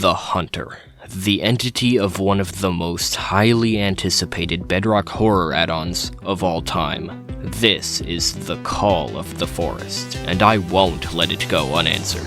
The Hunter, the entity of one of the most highly anticipated Bedrock horror add-ons of all time. This is the Call of the Forest, and I won't let it go unanswered.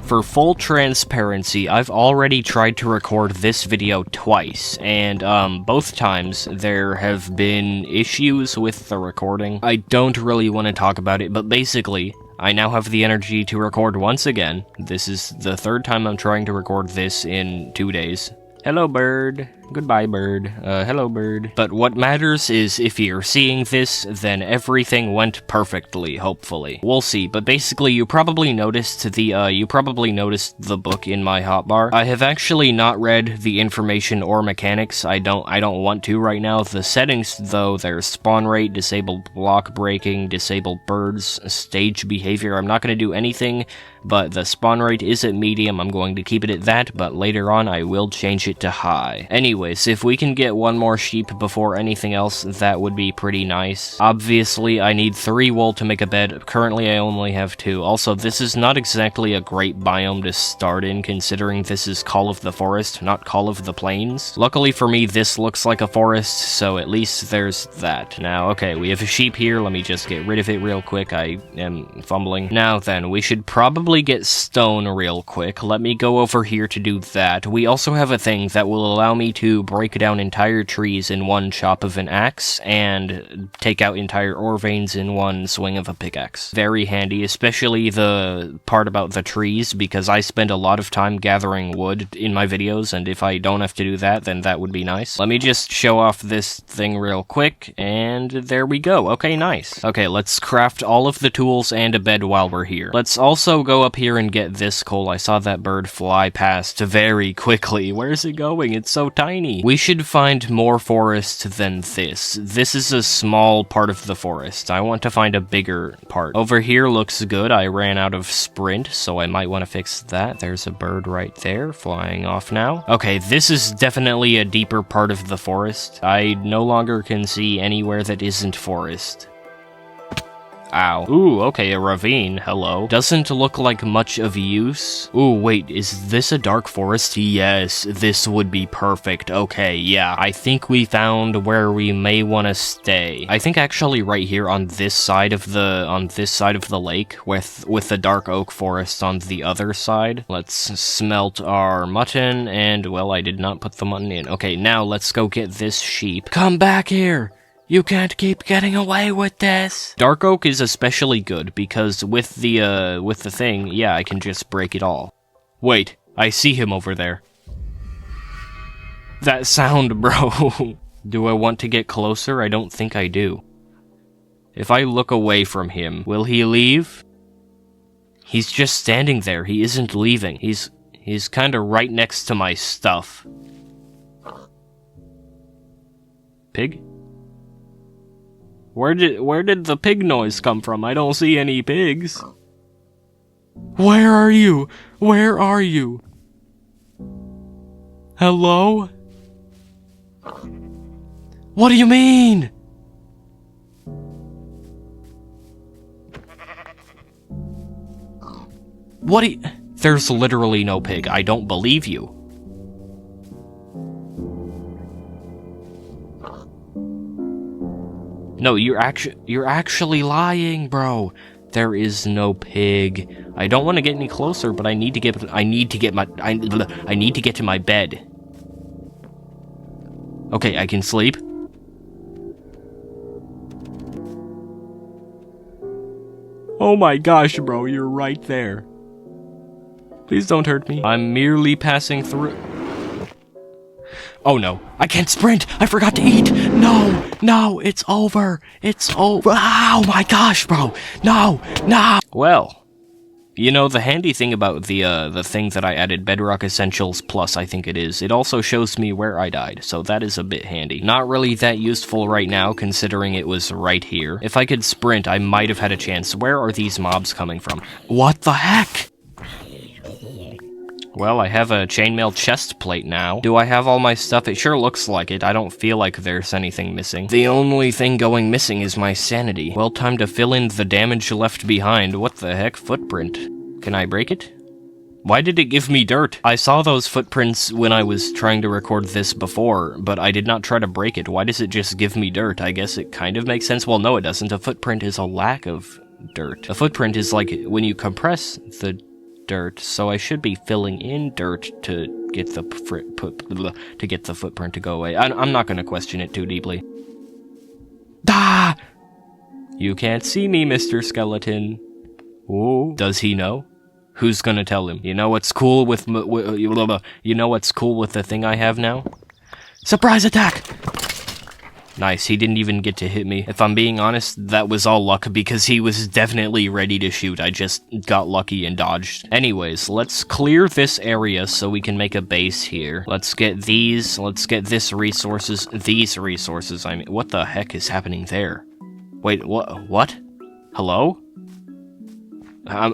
For full transparency, I've already tried to record this video twice, and both times there have been issues with the recording. I don't really want to talk about it, but basically, I now have the energy to record once again. This is the third time I'm trying to record this in 2 days. Hello, bird. Goodbye, bird. Hello, bird. But what matters is if you're seeing this, then everything went perfectly, hopefully. We'll see, but basically you probably noticed the book in my hotbar. I have actually not read the information or mechanics. I don't want to right now. The settings, though, there's spawn rate, disabled block breaking, disabled birds, stage behavior. I'm not going to do anything, but the spawn rate is at medium. I'm going to keep it at that, but later on I will change it to high. Anyways, if we can get one more sheep before anything else, that would be pretty nice. Obviously, I need 3 wool to make a bed. Currently, I only have 2. Also, this is not exactly a great biome to start in, considering this is Call of the Forest, not Call of the Plains. Luckily for me, this looks like a forest, so at least there's that. Now, okay, we have a sheep here. Let me just get rid of it real quick. I am fumbling. Now then, we should probably get stone real quick. Let me go over here to do that. We also have a thing that will allow me to break down entire trees in one chop of an axe, and take out entire ore veins in one swing of a pickaxe. Very handy, especially the part about the trees, because I spend a lot of time gathering wood in my videos, and if I don't have to do that, then that would be nice. Let me just show off this thing real quick, and there we go. Okay, nice. Okay, let's craft all of the tools and a bed while we're here. Let's also go up here and get this coal. I saw that bird fly past very quickly. Where's it going? It's so tiny. We should find more forest than this. This is a small part of the forest. I want to find a bigger part. Over here looks good. I ran out of sprint, so I might want to fix that. There's a bird right there, flying off now. Okay, this is definitely a deeper part of the forest. I no longer can see anywhere that isn't forest. Ow. Ooh, okay, a ravine. Hello. Doesn't look like much of use. Ooh, wait, is this a dark forest? Yes, this would be perfect. Okay, yeah, I think we found where we may want to stay. I think actually right here on this side of the lake, with the dark oak forest on the other side. Let's smelt our mutton, and, well, I did not put the mutton in. Okay, now let's go get this sheep. Come back here! You can't keep getting away with this! Dark oak is especially good, because with the thing, yeah, I can just break it all. Wait, I see him over there. That sound, bro! Do I want to get closer? I don't think I do. If I look away from him, will he leave? He's just standing there, he isn't leaving. He's kinda right next to my stuff. Pig? Where did the pig noise come from? I don't see any pigs. Where are you? Where are you? Hello? What do you mean? There's literally no pig. I don't believe you. No, you're actually lying, bro. There is no pig. I don't want to get any closer, but I need to get to my bed. Okay, I can sleep. Oh my gosh, bro, you're right there. Please don't hurt me. I'm merely passing through. Oh no, I can't sprint! I forgot to eat! No, it's over! It's over! Oh my gosh, bro! No! Well, you know, the handy thing about the thing that I added, Bedrock Essentials Plus, I think it is, it also shows me where I died, so that is a bit handy. Not really that useful right now, considering it was right here. If I could sprint, I might have had a chance. Where are these mobs coming from? What the heck? Well, I have a chainmail chest plate now. Do I have all my stuff? It sure looks like it. I don't feel like there's anything missing. The only thing going missing is my sanity. Well, time to fill in the damage left behind. What the heck? Footprint. Can I break it? Why did it give me dirt? I saw those footprints when I was trying to record this before, but I did not try to break it. Why does it just give me dirt? I guess it kind of makes sense. Well, no, it doesn't. A footprint is a lack of dirt. A footprint is like when you compress the dirt, so I should be filling in dirt to get the footprint to go away. I'm not going to question it too deeply. Ah! You can't see me, Mr. Skeleton. Ooh. Does he know? Who's gonna tell him? You know what's cool with you know what's cool with the thing I have now? Surprise attack! Nice, he didn't even get to hit me. If I'm being honest, that was all luck because he was definitely ready to shoot. I just got lucky and dodged. Anyways, let's clear this area so we can make a base here. Let's get these, let's get these resources, I mean, what the heck is happening there? Wait, what? Hello? Huh?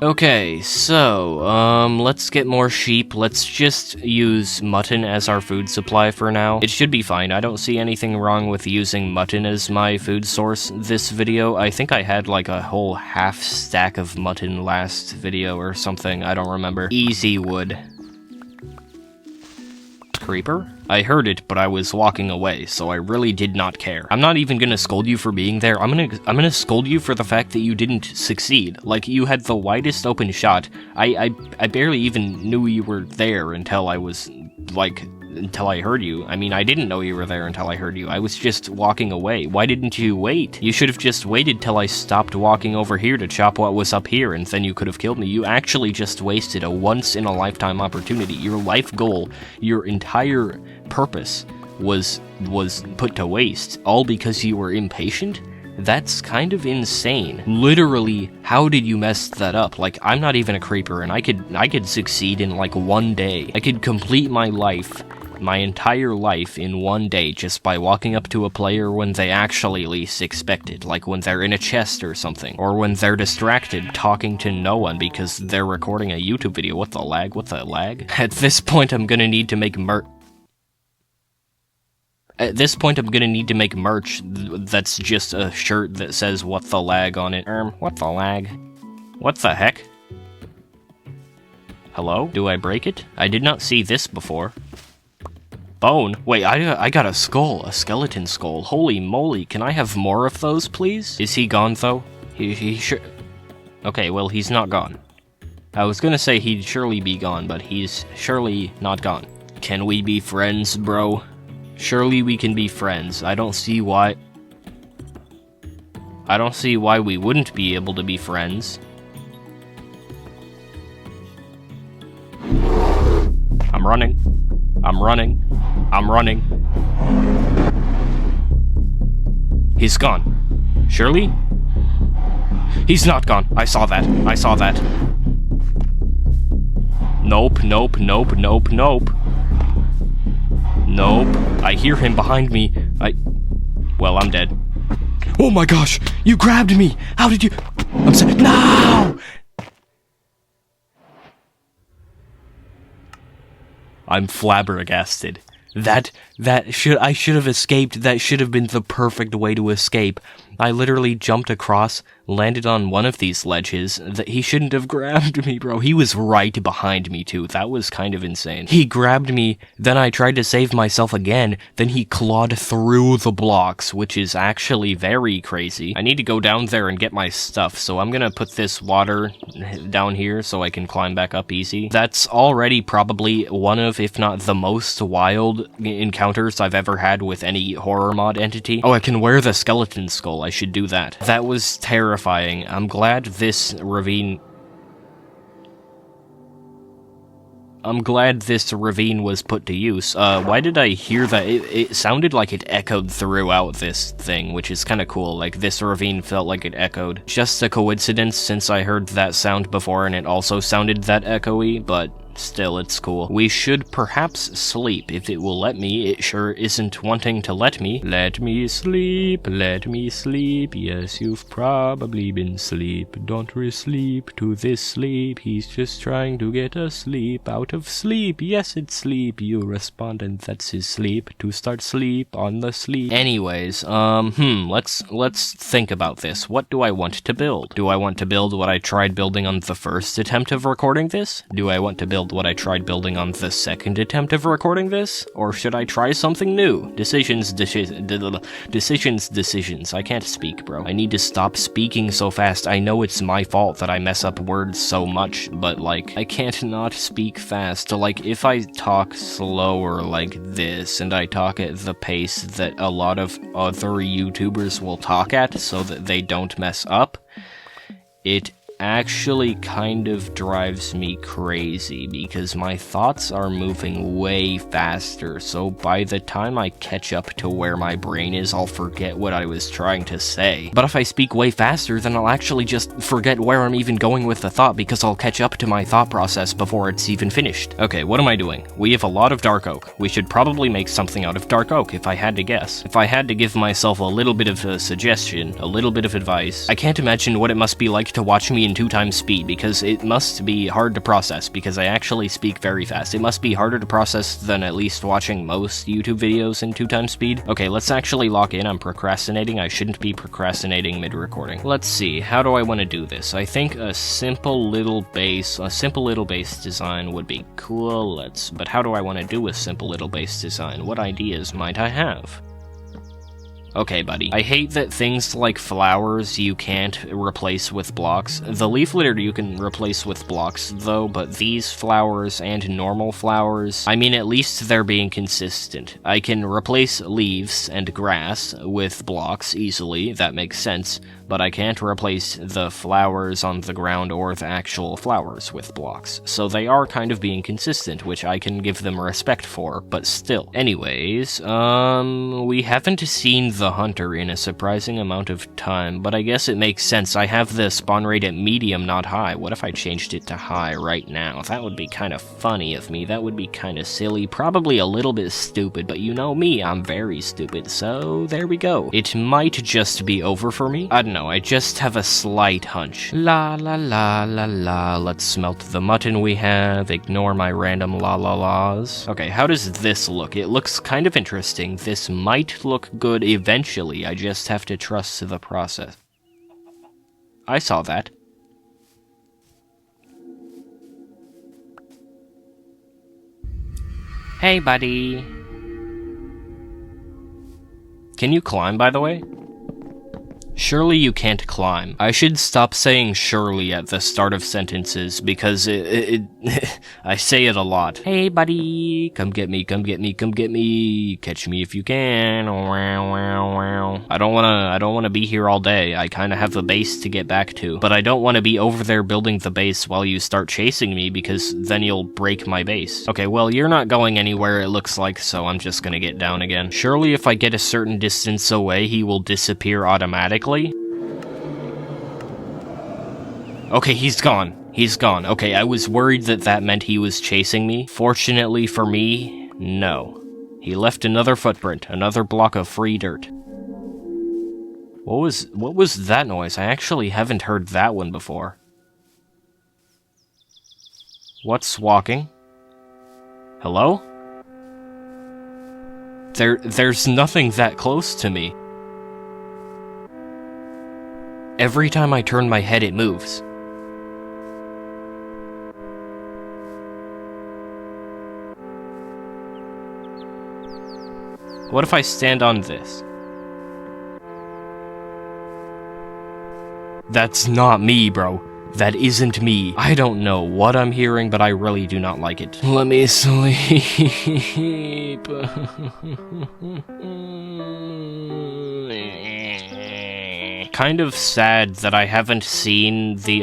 Okay, so, let's get more sheep. Let's just use mutton as our food supply for now. It should be fine. I don't see anything wrong with using mutton as my food source this video. I think I had like a whole half stack of mutton last video or something. I don't remember. Easy wood. Creeper? I heard it, but I was walking away, so I really did not care. I'm not even gonna scold you for being there. I'm gonna scold you for the fact that you didn't succeed. Like, you had the widest open shot. I barely even knew you were there until I was, like, until I heard you. I mean, I didn't know you were there until I heard you. I was just walking away. Why didn't you wait? You should have just waited till I stopped walking over here to chop what was up here, and then you could have killed me. You actually just wasted a once-in-a-lifetime opportunity. Your life goal, your entire purpose was put to waste, all because you were impatient? That's kind of insane. Literally, how did you mess that up? Like, I'm not even a creeper, and I could succeed in like one day. I could complete my life, my entire life in one day just by walking up to a player when they actually least expect it, like when they're in a chest or something, or when they're distracted talking to no one because they're recording a YouTube video. What the lag? What the lag? At this point, I'm gonna need to make merch that's just a shirt that says "What the lag" on it. What the lag? What the heck? Hello? Do I break it? I did not see this before. Bone? Wait, I got a skull, a skeleton skull. Holy moly, can I have more of those, please? Is he gone, though? He sure... Okay, well, he's not gone. I was gonna say he'd surely be gone, but he's surely not gone. Can we be friends, bro? Surely we can be friends. I don't see why we wouldn't be able to be friends. I'm running. He's gone. Surely? He's not gone. I saw that. Nope. Nope. I hear him behind me. Well, I'm dead. Oh my gosh! You grabbed me! How did you... I'm saying... No! I'm flabbergasted. I should have escaped. That should have been the perfect way to escape. I literally jumped across, landed on one of these ledges. That he shouldn't have grabbed me, bro. He was right behind me, too. That was kind of insane. He grabbed me, then I tried to save myself again, then he clawed through the blocks, which is actually very crazy. I need to go down there and get my stuff, so I'm gonna put this water down here so I can climb back up easy. That's already probably one of, if not the most wild encounters I've ever had with any horror mod entity. Oh, I can wear the skeleton skull. I should do that. That was terrifying. I'm glad this ravine was put to use. Why did I hear that? It sounded like it echoed throughout this thing, which is kind of cool. Like, this ravine felt like it echoed. Just a coincidence since I heard that sound before and it also sounded that echoey, but Still, it's cool. We should perhaps sleep, if it will let me. It sure isn't wanting to let me. Let me sleep, yes, you've probably been asleep. Don't re-sleep to this sleep, he's just trying to get asleep out of sleep. Yes, it's sleep, you respondent, that's his sleep. To start sleep on the sleep. Anyways, let's think about this. What do I want to build? Do I want to build what I tried building on the first attempt of recording this? Do I want to build what I tried building on the second attempt of recording this? Or should I try something new? Decisions. I can't speak, bro. I need to stop speaking so fast. I know it's my fault that I mess up words so much, but, like, I can't not speak fast. Like, if I talk slower like this, and I talk at the pace that a lot of other YouTubers will talk at so that they don't mess up, it actually kind of drives me crazy because my thoughts are moving way faster, so by the time I catch up to where my brain is, I'll forget what I was trying to say. But if I speak way faster, then I'll actually just forget where I'm even going with the thought because I'll catch up to my thought process before it's even finished. Okay, what am I doing? We have a lot of dark oak. We should probably make something out of dark oak, if I had to guess. If I had to give myself a little bit of a suggestion, a little bit of advice, I can't imagine what it must be like to watch me in 2x speed, because it must be hard to process, because I actually speak very fast. It must be harder to process than at least watching most YouTube videos in 2x speed. Okay, let's actually lock in. I'm procrastinating. I shouldn't be procrastinating mid-recording. Let's see, how do I want to do this? I think a simple little base design would be cool. But how do I want to do a simple little base design? What ideas might I have? Okay, buddy. I hate that things like flowers you can't replace with blocks. The leaf litter you can replace with blocks, though, but these flowers and normal flowers, I mean, at least they're being consistent. I can replace leaves and grass with blocks easily, that makes sense, but I can't replace the flowers on the ground or the actual flowers with blocks. So they are kind of being consistent, which I can give them respect for, but still. Anyways, we haven't seen the hunter in a surprising amount of time, but I guess it makes sense. I have the spawn rate at medium, not high. What if I changed it to high right now? That would be kind of funny of me. That would be kind of silly. Probably a little bit stupid, but you know me, I'm very stupid, so there we go. It might just be over for me. I don't know, I just have a slight hunch. La la la la la, let's smelt the mutton we have, ignore my random la la la's. Okay, how does this look? It looks kind of interesting. This might look good eventually, I just have to trust the process. I saw that. Hey, buddy. Can you climb, by the way? Surely you can't climb. I should stop saying surely at the start of sentences, because I say it a lot. Hey buddy, come get me, come get me, come get me. Catch me if you can. I don't wanna be here all day. I kinda have a base to get back to. But I don't wanna be over there building the base while you start chasing me, because then you'll break my base. Okay, well, you're not going anywhere, it looks like, so I'm just gonna get down again. Surely if I get a certain distance away, he will disappear automatically? Okay, he's gone. He's gone. Okay, I was worried that meant he was chasing me. Fortunately for me, no. He left another footprint, another block of free dirt. What was that noise? I actually haven't heard that one before. What's walking? Hello? There's nothing that close to me. Every time I turn my head, it moves. What if I stand on this? That's not me, bro. That isn't me. I don't know what I'm hearing, but I really do not like it. Let me sleep. Kind of sad that I haven't seen the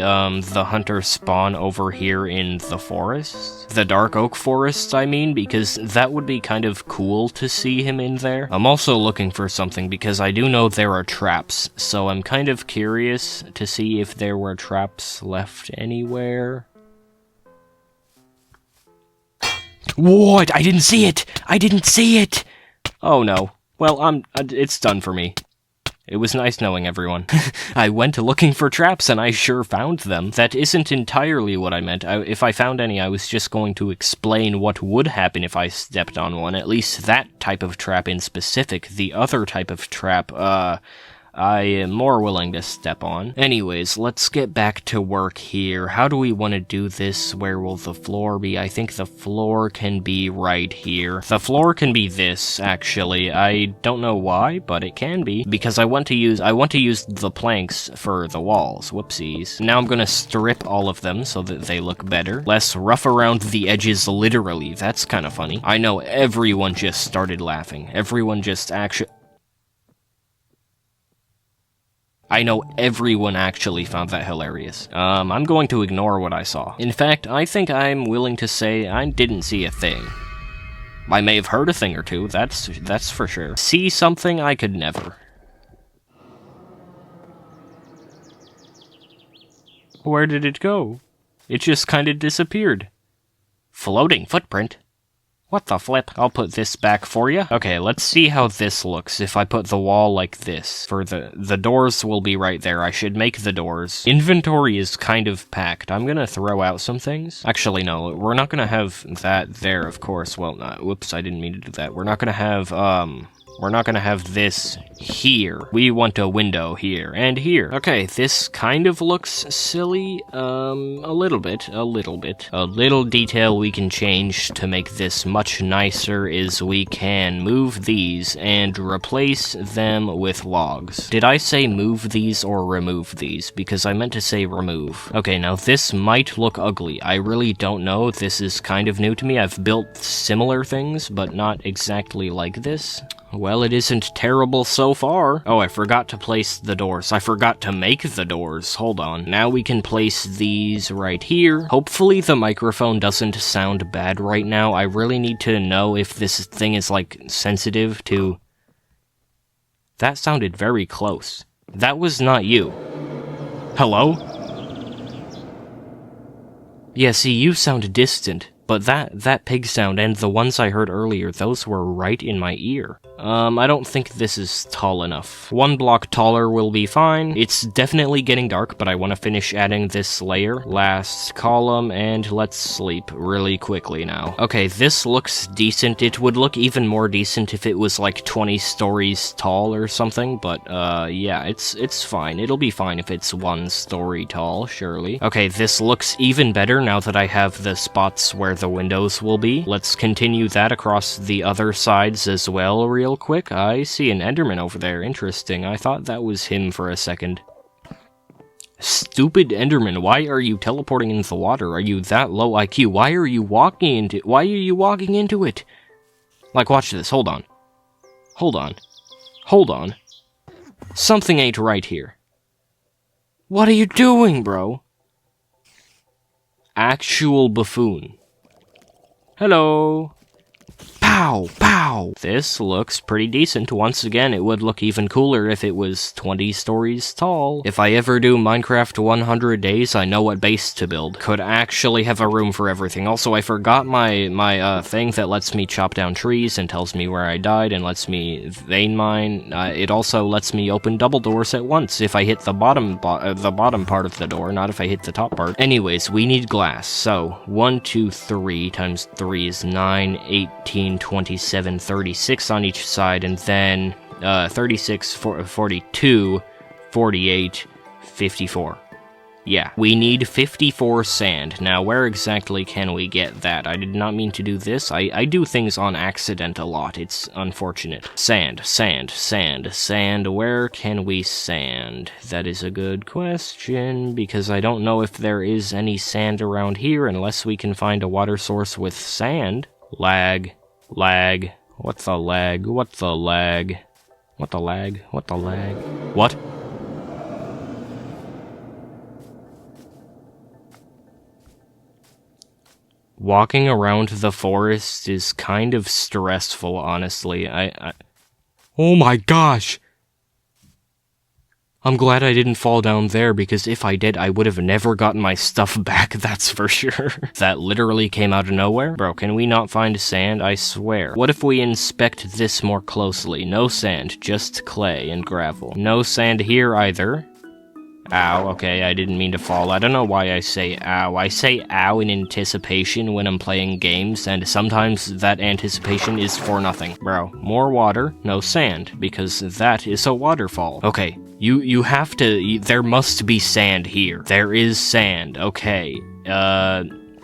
hunter spawn over here in the forest. The dark oak forest, I mean, because that would be kind of cool to see him in there. I'm also looking for something because I do know there are traps, so I'm kind of curious to see if there were traps left anywhere. What? I didn't see it! I didn't see it! Oh no. Well, it's done for me. It was nice knowing everyone. I went looking for traps and I sure found them. That isn't entirely what I meant. If I found any, I was just going to explain what would happen if I stepped on one. At least that type of trap in specific. The other type of trap, I am more willing to step on. Anyways, let's get back to work here. How do we want to do this? Where will the floor be? I think the floor can be right here. The floor can be this, actually. I don't know why, but it can be. Because I want to use the planks for the walls. Whoopsies. Now I'm gonna strip all of them so that they look better. Less rough around the edges, literally. That's kind of funny. I know everyone just started laughing. Everyone just actually... I know everyone actually found that hilarious. I'm going to ignore what I saw. In fact, I think I'm willing to say I didn't see a thing. I may have heard a thing or two, that's for sure. See something? I could never. Where did it go? It just kinda disappeared. Floating footprint? What the flip? I'll put this back for you. Okay, let's see how this looks if I put the wall like this. For the doors will be right there. I should make the doors. Inventory is kind of packed. I'm gonna throw out some things. Actually, no, we're not gonna have that there, of course. Well, whoops, I didn't mean to do that. We're not gonna have this here. We want a window here and here. Okay, this kind of looks silly. A little bit. A little detail we can change to make this much nicer is we can move these and replace them with logs. Did I say move these or remove these? Because I meant to say remove. Okay, now this might look ugly. I really don't know. This is kind of new to me. I've built similar things, but not exactly like this. Well, it isn't terrible so far. Oh, I forgot to place the doors. I forgot to make the doors. Hold on. Now we can place these right here. Hopefully the microphone doesn't sound bad right now. I really need to know if this thing is, like, sensitive to... That sounded very close. That was not you. Hello? Yeah, see, you sound distant. But that pig sound and the ones I heard earlier, those were right in my ear. I don't think this is tall enough. 1 block taller will be fine. It's definitely getting dark, but I want to finish adding this layer. Last column, and let's sleep really quickly now. Okay, this looks decent. It would look even more decent if it was like 20 stories tall or something, but yeah, it's fine. It'll be fine if it's 1 story tall, surely. Okay, this looks even better now that I have the spots where the windows will be. Let's continue that across the other sides as well real quick. I see an Enderman over there. Interesting. I thought that was him for a second. Stupid Enderman, why are you teleporting into the water? Are you that low IQ? Why are you walking into it? Like, watch this. Hold on. Something ain't right here. What are you doing, bro? Actual buffoon. Hello. Pow! Pow! This looks pretty decent. Once again, it would look even cooler if it was 20 stories tall. If I ever do Minecraft 100 days, I know what base to build. Could actually have a room for everything. Also, I forgot my thing that lets me chop down trees and tells me where I died and lets me vein mine. It also lets me open double doors at once if I hit the bottom part of the door, not if I hit the top part. Anyways, we need glass. So, 1, 2, 3 times 3 is 9, 18, 27, 36 on each side, and then 36, 42, 48, 54. Yeah, we need 54 sand. Now, where exactly can we get that? I did not mean to do this. I do things on accident a lot. It's unfortunate. Sand. Where can we sand? That is a good question, because I don't know if there is any sand around here unless we can find a water source with sand. Lag. What the lag? What? Walking around the forest is kind of stressful, honestly. Oh my gosh! I'm glad I didn't fall down there, because if I did, I would have never gotten my stuff back, that's for sure. That literally came out of nowhere? Bro, can we not find sand? I swear. What if we inspect this more closely? No sand, just clay and gravel. No sand here either. Ow, okay, I didn't mean to fall. I don't know why I say ow. I say ow in anticipation when I'm playing games, and sometimes that anticipation is for nothing. Bro, more water, no sand, because that is a waterfall. Okay, you have to, there must be sand here. There is sand, okay.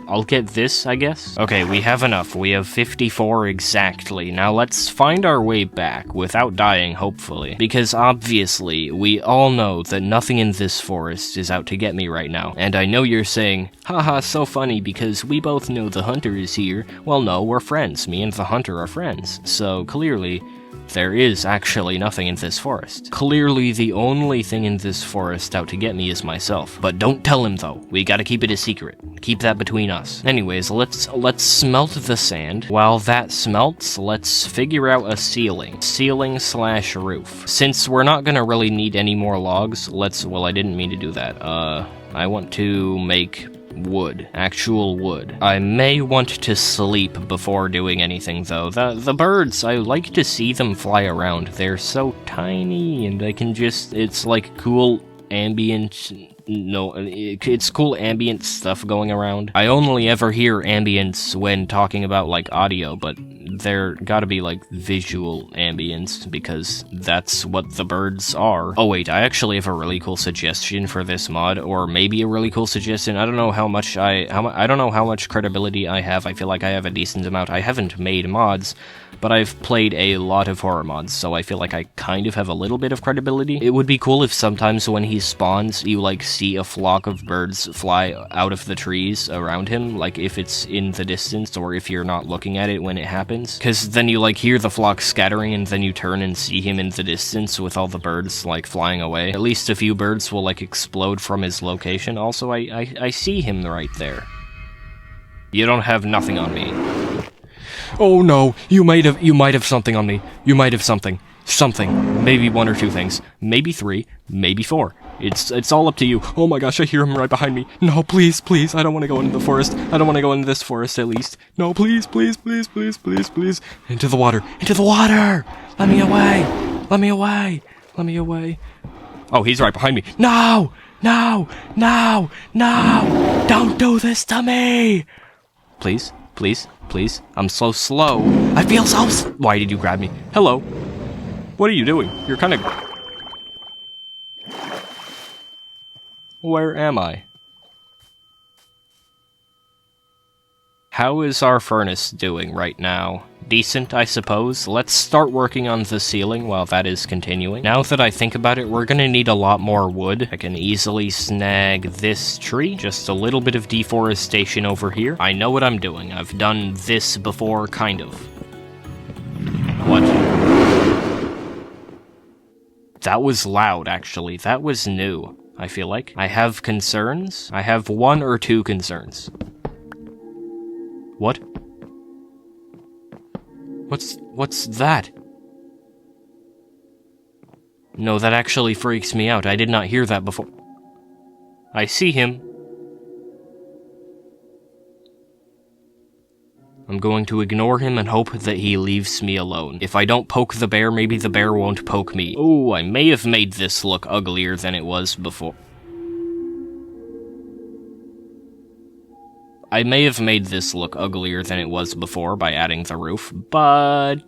I'll get this, I guess. Okay, we have enough. We have 54 exactly. Now let's find our way back without dying, hopefully. Because obviously, we all know that nothing in this forest is out to get me right now. And I know you're saying, haha, so funny because we both know the hunter is here. Well, no, we're friends. Me and the hunter are friends. So clearly, there is actually nothing in this forest. Clearly, the only thing in this forest out to get me is myself. But don't tell him, though. We gotta keep it a secret. Keep that between us. Anyways, let's smelt the sand. While that smelts, let's figure out a ceiling. Ceiling/roof. Since we're not gonna really need any more logs, well, I didn't mean to do that. I want to make wood. Actual wood. I may want to sleep before doing anything, though. The birds, I like to see them fly around. They're so tiny, and I can just, it's like cool ambient, no, it's cool ambient stuff going around. I only ever hear ambience when talking about, like, audio, but there gotta be, like, visual ambience, because that's what the birds are. Oh wait, I actually have a really cool suggestion for this mod, or maybe a really cool suggestion. I don't know how much I don't know how much credibility I have. I feel like I have a decent amount. I haven't made mods, but I've played a lot of horror mods, so I feel like I kind of have a little bit of credibility. It would be cool if sometimes when he spawns, you, like, see a flock of birds fly out of the trees around him, like if it's in the distance, or if you're not looking at it when it happens. Because then you, like, hear the flock scattering, and then you turn and see him in the distance with all the birds, like, flying away. At least a few birds will, like, explode from his location. Also, I see him right there. You don't have nothing on me. Oh no, you might have something on me. You might have something. Something. Maybe one or two things. Maybe three. Maybe four. It's all up to you. Oh my gosh, I hear him right behind me. No, please, please, I don't want to go into the forest. I don't want to go into this forest, at least. No, please, please, please, please, please, please. Into the water. Into the water! Let me away! Let me away! Let me away. Oh, he's right behind me. No! No! No! No! Don't do this to me! Please? Please? Please? I'm so slow. I feel so Why did you grab me? Hello. What are you doing? You're kind of... Where am I? How is our furnace doing right now? Decent, I suppose. Let's start working on the ceiling while that is continuing. Now that I think about it, we're gonna need a lot more wood. I can easily snag this tree. Just a little bit of deforestation over here. I know what I'm doing. I've done this before, kind of. What? That was loud, actually. That was new, I feel like. I have concerns. I have one or two concerns. What? What's that? No, that actually freaks me out. I did not hear that before. I see him. I'm going to ignore him and hope that he leaves me alone. If I don't poke the bear, maybe the bear won't poke me. Oh, I may have made this look uglier than it was before. I may have made this look uglier than it was before by adding the roof, but,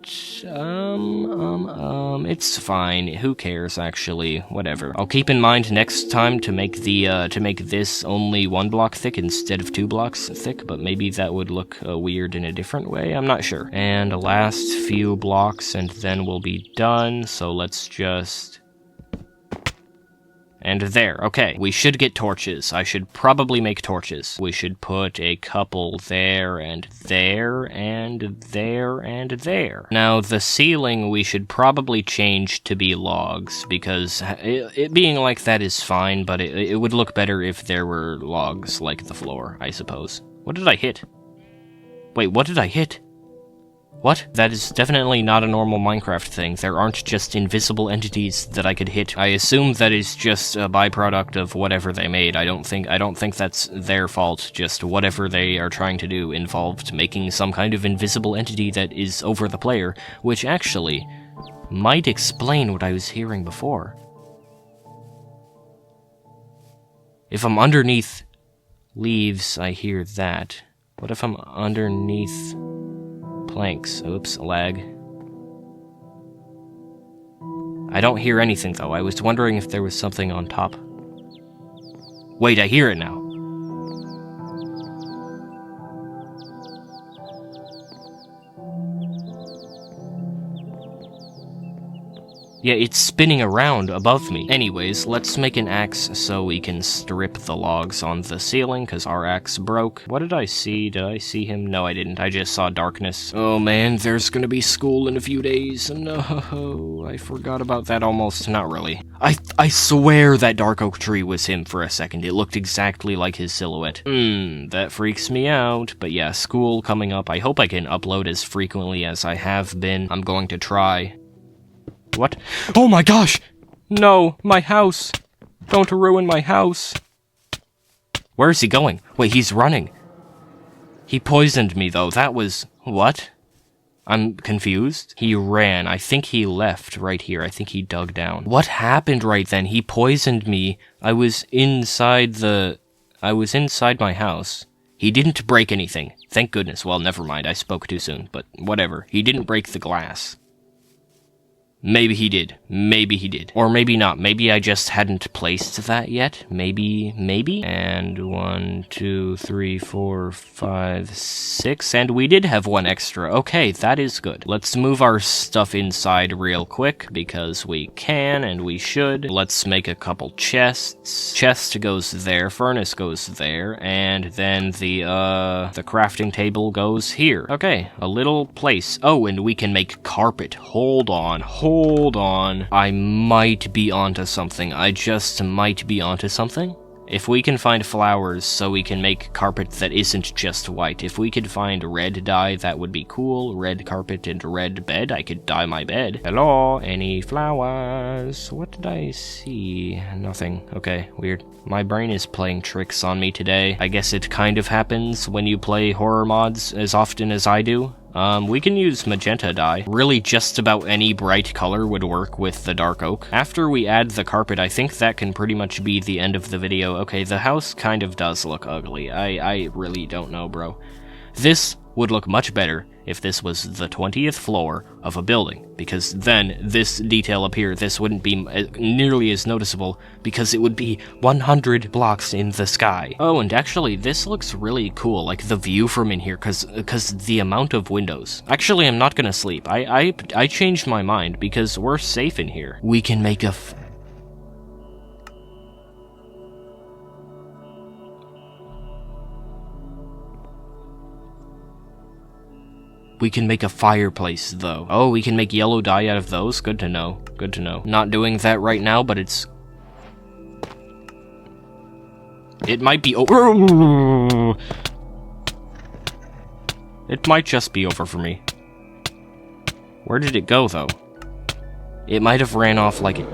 it's fine. Who cares, actually? Whatever. I'll keep in mind next time to make this only 1 block thick instead of 2 blocks thick, but maybe that would look weird in a different way. I'm not sure. And the last few blocks, and then we'll be done, so let's just... And there, okay. We should get torches. I should probably make torches. We should put a couple there, and there, and there, and there. Now, the ceiling we should probably change to be logs, because it being like that is fine, but it would look better if there were logs like the floor, I suppose. What did I hit? Wait, what did I hit? What? That is definitely not a normal Minecraft thing. There aren't just invisible entities that I could hit. I assume that is just a byproduct of whatever they made. I don't think that's their fault. Just whatever they are trying to do involved making some kind of invisible entity that is over the player, which actually might explain what I was hearing before. If I'm underneath leaves, I hear that. What if I'm underneath planks? Oops, lag. I don't hear anything, though. I was wondering if there was something on top. Wait, I hear it now. Yeah, it's spinning around above me. Anyways, let's make an axe so we can strip the logs on the ceiling, because our axe broke. What did I see? Did I see him? No, I didn't. I just saw darkness. Oh man, there's gonna be school in a few days. No, I forgot about that almost. Not really. I swear that dark oak tree was him for a second. It looked exactly like his silhouette. That freaks me out. But yeah, school coming up. I hope I can upload as frequently as I have been. I'm going to try. What? Oh my gosh! No, my house! Don't ruin my house! Where is he going? Wait, he's running. He poisoned me, though. That was... what? I'm confused. He ran. I think he left right here. I think he dug down. What happened right then? He poisoned me. I was inside my house. He didn't break anything. Thank goodness. Well, never mind. I spoke too soon. But whatever. He didn't break the glass. Maybe he did. Maybe he did. Or maybe not. Maybe I just hadn't placed that yet. Maybe. And 1, 2, 3, 4, 5, 6. And we did have one extra. Okay, that is good. Let's move our stuff inside real quick, because we can and we should. Let's make a couple chests. Chest goes there. Furnace goes there. And then the crafting table goes here. Okay, a little place. Oh, and we can make carpet. Hold on. I might be onto something. I just might be onto something. If we can find flowers so we can make carpet that isn't just white. If we could find red dye, that would be cool. Red carpet and red bed. I could dye my bed. Hello? Any flowers? What did I see? Nothing. Okay, weird. My brain is playing tricks on me today. I guess it kind of happens when you play horror mods as often as I do. We can use magenta dye. Really, just about any bright color would work with the dark oak. After we add the carpet, I think that can pretty much be the end of the video. Okay, the house kind of does look ugly. I really don't know, bro. This would look much better if this was the 20th floor of a building, because then this detail up here, this wouldn't be nearly as noticeable, because it would be 100 blocks in the sky. Oh, and actually, this looks really cool, like the view from in here, because the amount of windows. Actually, I'm not gonna sleep. I changed my mind, because we're safe in here. We can make a We can make a fireplace, though. Oh, we can make yellow dye out of those? Good to know. Good to know. Not doing that right now, but it's... It might be over... It might just be over for me. Where did it go, though? It might have ran off like it...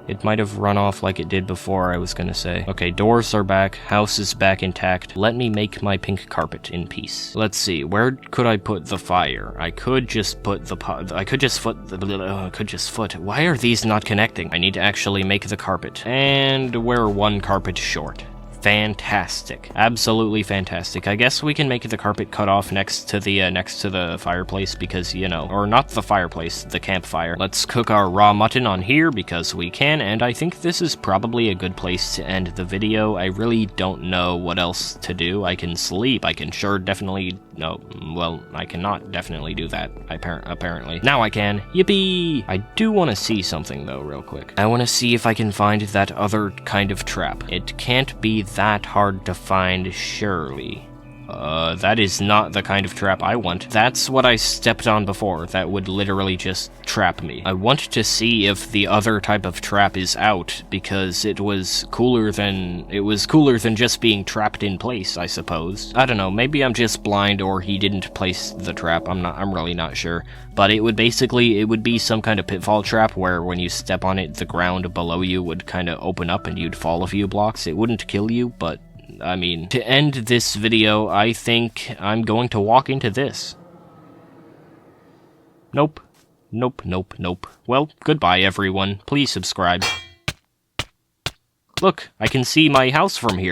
It might have run off like it did before, I was gonna say. Okay, doors are back, house is back intact. Let me make my pink carpet in peace. Let's see, where could I put the fire? I could just put the Why are these not connecting? I need to actually make the carpet. And we're one carpet short. Fantastic. Absolutely fantastic. I guess we can make the carpet cut off next to the fireplace because, you know, or not the fireplace, the campfire. Let's cook our raw mutton on here because we can, and I think this is probably a good place to end the video. I really don't know what else to do. I can sleep. I can I cannot definitely do that, apparently. Now I can. Yippee! I do want to see something, though, real quick. I want to see if I can find that other kind of trap. It can't be that hard to find, surely. That is not the kind of trap I want. That's what I stepped on before. That would literally just trap me. I want to see if the other type of trap is out, because it was cooler than just being trapped in place, I suppose. I don't know, maybe I'm just blind or he didn't place the trap. I'm really not sure. But it would be some kind of pitfall trap where when you step on it, the ground below you would kind of open up and you'd fall a few blocks. It wouldn't kill you, but I mean, to end this video, I think I'm going to walk into this. Nope. Nope, nope, nope. Well, goodbye everyone. Please subscribe. Look, I can see my house from here.